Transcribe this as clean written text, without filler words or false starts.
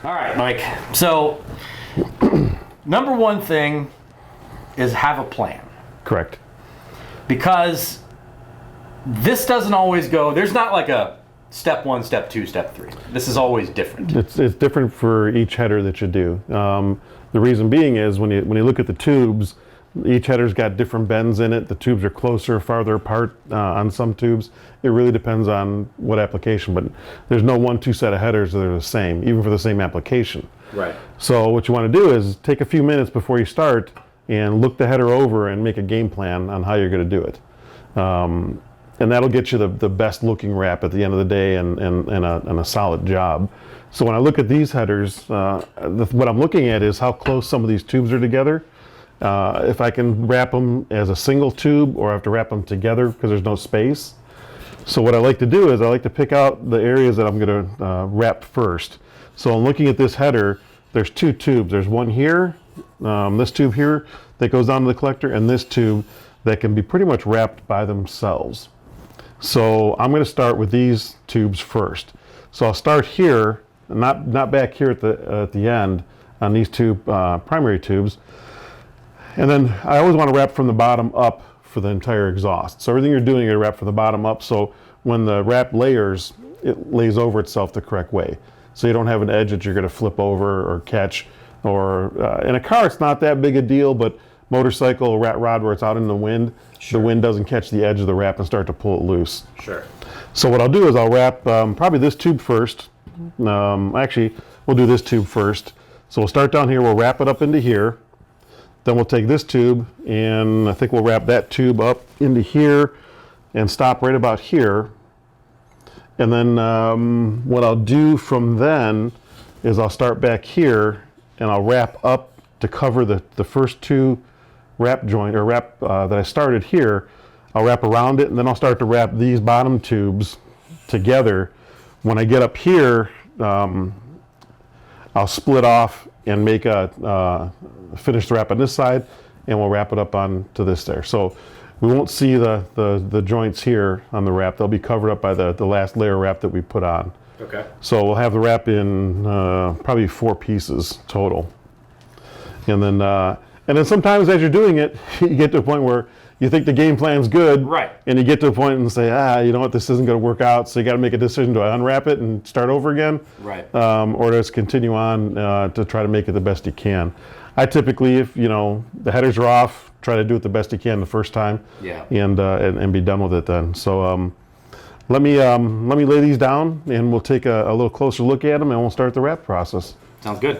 All right, Mike. So, number one thing is have a plan. Correct. Because this doesn't always go, there's not like a step one, step two, step three. This is always different. It's different for each header that you do. The reason being is when you look at the tubes, each header's got different bends in it. The tubes are closer, farther apart on some tubes. It really depends on what application, but there's no 1-2 set of headers that are the same, even for the same application. Right. So what you want to do is take a few minutes before you start and look the header over and make a game plan on how you're going to do it. And that'll get you the best looking wrap at the end of the day and a solid job. So when I look at these headers, what I'm looking at is how close some of these tubes are together. If I can wrap them as a single tube or I have to wrap them together because there's no space. So what I like to do is I like to pick out the areas that I'm going to wrap first. So I'm looking at this header, there's two tubes. There's one here, this tube here that goes down to the collector, and this tube that can be pretty much wrapped by themselves. So I'm going to start with these tubes first. So I'll start here, not back here at the end on these two primary tubes. And then I always want to wrap from the bottom up for the entire exhaust. So everything you're doing, you wrap from the bottom up. So when the wrap layers, it lays over itself the correct way. So you don't have an edge that you're going to flip over or catch. Or in a car, it's not that big a deal, but motorcycle, rat rod, where it's out in the wind, Sure. The wind doesn't catch the edge of the wrap and start to pull it loose. Sure. So what I'll do is I'll wrap probably this tube first. Actually, we'll do this tube first. So we'll start down here, we'll wrap it up into here. Then we'll take this tube and I think we'll wrap that tube up into here and stop right about here. And then what I'll do from then is I'll start back here and I'll wrap up to cover the first two wrap joint or wrap that I started here. I'll wrap around it and then I'll start to wrap these bottom tubes together. When I get up here, I'll split off and make finish the wrap on this side, and we'll wrap it up on to this there. So we won't see the joints here on the wrap. They'll be covered up by the last layer wrap that we put on. Okay. So we'll have the wrap in probably 4 pieces total. And then sometimes as you're doing it, you get to a point where you think the game plan's good, Right. and you get to a point and say, you know what, this isn't going to work out. So you got to make a decision: do I unwrap it and start over again, Right. or just continue on to try to make it the best you can? I typically, if the headers are off, try to do it the best you can the first time, Yeah. and be done with it then. So let me lay these down, and we'll take a little closer look at them, and we'll start the wrap process. Sounds good.